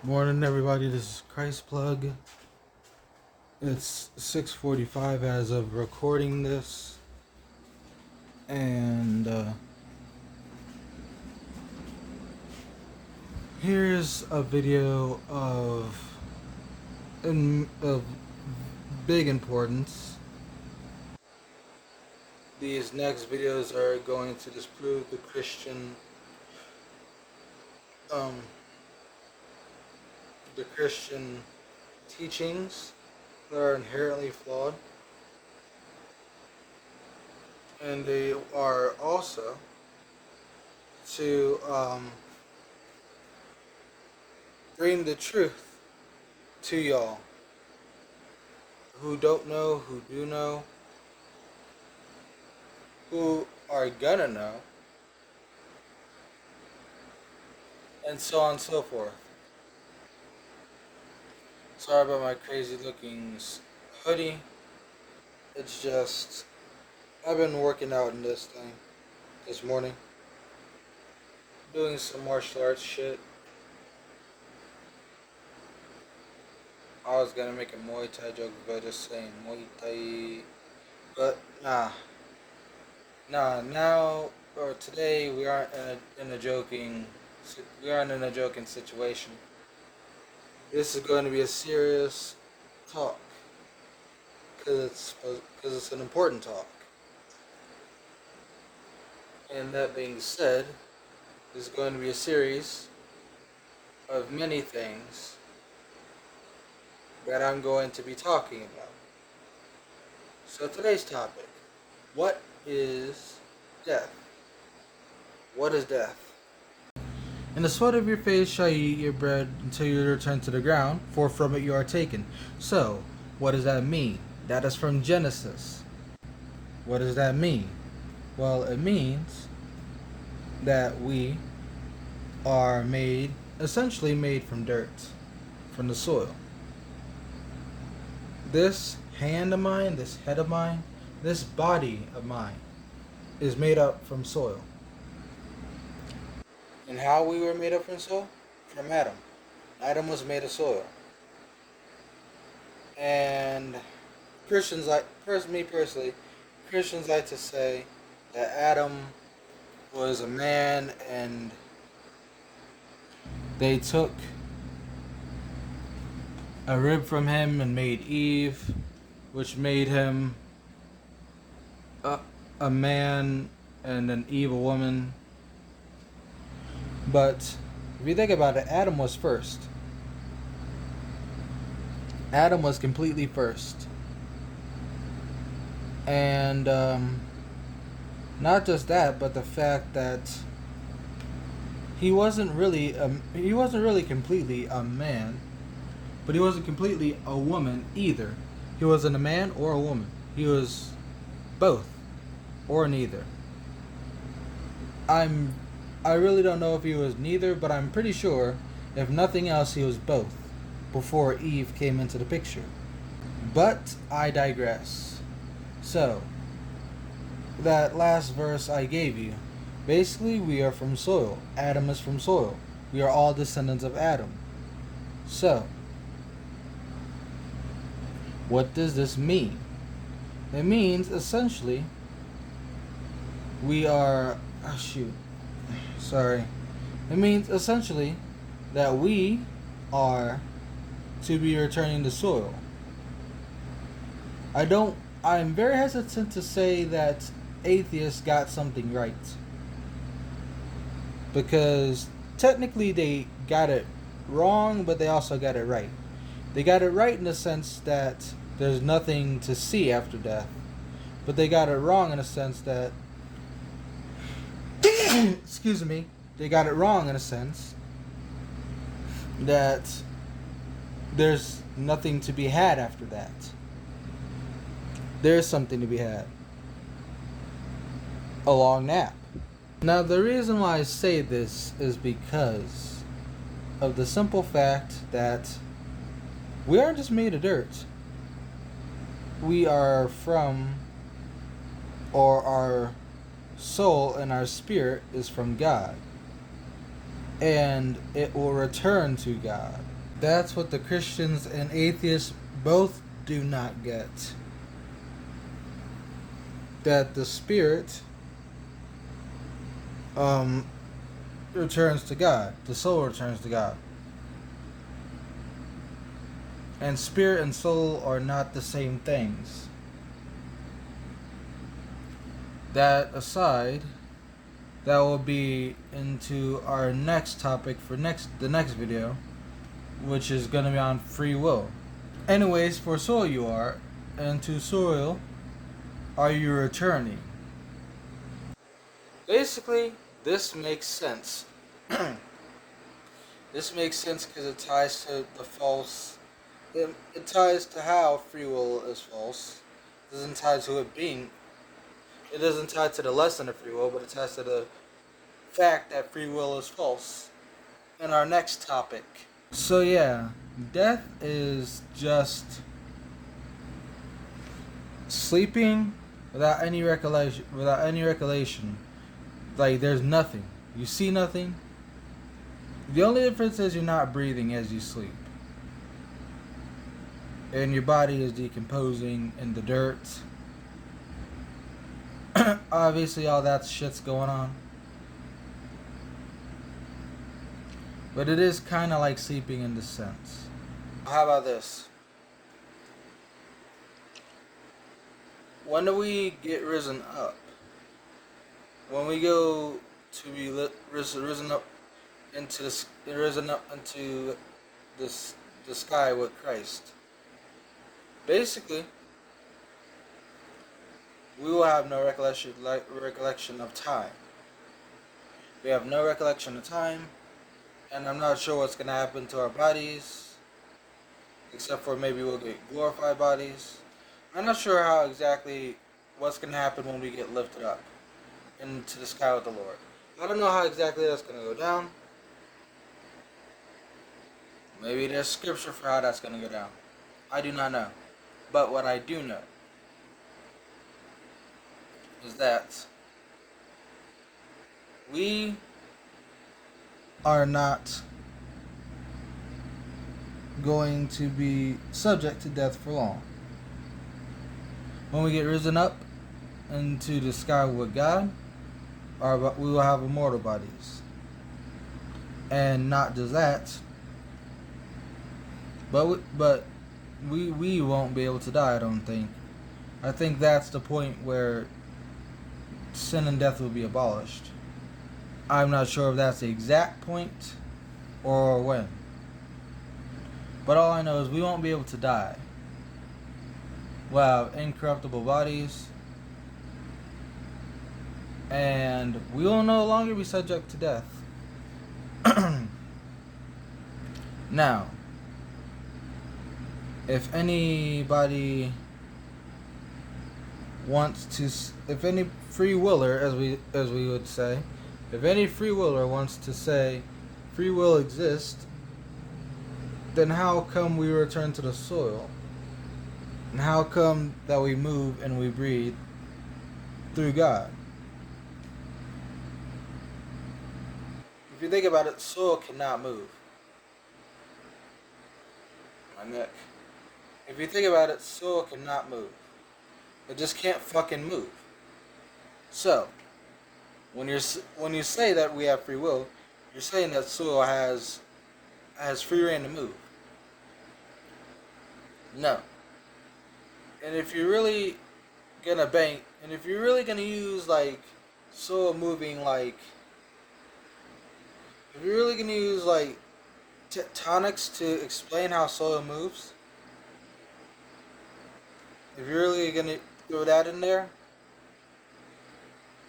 Morning, everybody. This is Christ Plug. It's 6:45 as of recording this, and here's a video of big importance. These next videos are going to disprove um, the Christian teachings that are inherently flawed, and they are also to bring the truth to y'all who don't know, who do know, who are gonna know, and so on and so forth. Sorry about my crazy looking hoodie. It's just, I've been working out in this thing this morning, doing some martial arts shit. I was gonna make a Muay Thai joke by just saying Muay Thai, but now or today we aren't in a joking situation. This is going to be a serious talk because it's an important talk. And that being said, this is going to be a series of many things that I'm going to be talking about. So today's topic: what is death? What is death? In the sweat of your face shall you eat your bread until you return to the ground, for from it you are taken. So, what does that mean? That is from Genesis. What does that mean? Well, it means that we are essentially made from dirt, from the soil. This hand of mine, this head of mine, this body of mine is made up from soil. And how we were made up from soil? From Adam. Adam was made of soil. And Christians Christians like to say that Adam was a man and they took a rib from him and made Eve, which made him a man and an Eve a woman. But if you think about it, Adam was first. Adam was completely first. And not just that, but the fact that he wasn't really completely a man, but he wasn't completely a woman either. He wasn't a man or a woman. He was both or neither. I really don't know if he was neither, but I'm pretty sure, if nothing else, he was both before Eve came into the picture. But I digress. So, that last verse I gave you, basically we are from soil. Adam is from soil. We are all descendants of Adam. So, what does this mean? It means essentially we are... It means essentially that we are to be returning to soil. I'm very hesitant to say that atheists got something right, because technically they got it wrong, but they also got it right. They got it right in the sense that there's nothing to see after death, but they got it wrong in the sense that excuse me, they got it wrong in a sense that there's nothing to be had after that. There's something to be had. A long nap. Now, the reason why I say this is because of the simple fact that we aren't just made of dirt. We are from, or our soul and our spirit is from God. And it will return to God. That's what the Christians and atheists both do not get. That the spirit returns to God. The soul returns to God. And spirit and soul are not the same things. That aside, that will be into our next topic for the next video, which is going to be on free will. Anyways, for soul you are, and to soil are you returning. Basically, this makes sense. This makes sense because it ties to the false. It ties to how free will is false. It doesn't tie to it being. It doesn't tie to the lesson of free will, but it ties to the fact that free will is false. In our next topic. So yeah, death is just sleeping without any recollection. Without any recollection, like there's nothing. You see nothing. The only difference is you're not breathing as you sleep, and your body is decomposing in the dirt. Obviously, all that shit's going on. But it is kind of like sleeping in this sense. How about this? When do we get risen up? When we go to be risen up into the sky with Christ. Basically, we will have no recollection of time. We have no recollection of time. And I'm not sure what's going to happen to our bodies, except for maybe we'll get glorified bodies. I'm not sure how exactly what's going to happen when we get lifted up into the sky with the Lord. I don't know how exactly that's going to go down. Maybe there's scripture for how that's going to go down. I do not know. But what I do know is that we are not going to be subject to death for long. When we get risen up into the sky with God, we will have immortal bodies. And not just that, but we won't be able to die, I don't think. I think that's the point where sin and death will be abolished. I'm not sure if that's the exact point or when. But all I know is we won't be able to die. We'll have incorruptible bodies. And we will no longer be subject to death. Now, if anybody wants to, if any free willer, as we would say, if any free willer wants to say free will exists, then how come we return to the soil? And how come that we move and we breathe through God? If you think about it, soil cannot move. My neck. If you think about it, soil cannot move. It just can't fucking move. So, when you say that we have free will, you're saying that soil has free reign to move. No. And if you're really gonna use like soil moving, like if you're really gonna use like tectonics to explain how soil moves, if you're really gonna throw that in there,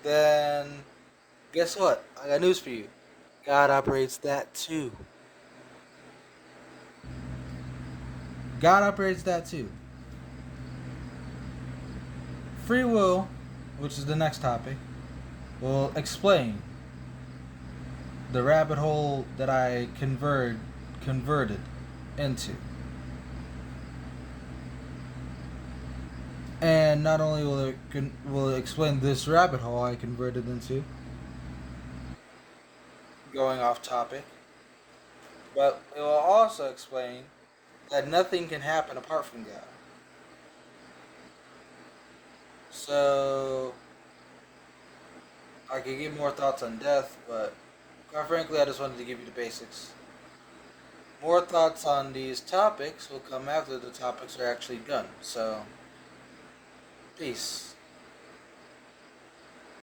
then guess what? I got news for you. God operates that too. God operates that too. Free will, which is the next topic, will explain the rabbit hole that I converted into. And not only will it explain this rabbit hole I converted into, going off topic, But it will also explain that nothing can happen apart from God. So I could give more thoughts on death, but quite frankly, I just wanted to give you the basics. More thoughts on these topics will come after the topics are actually done. So, peace.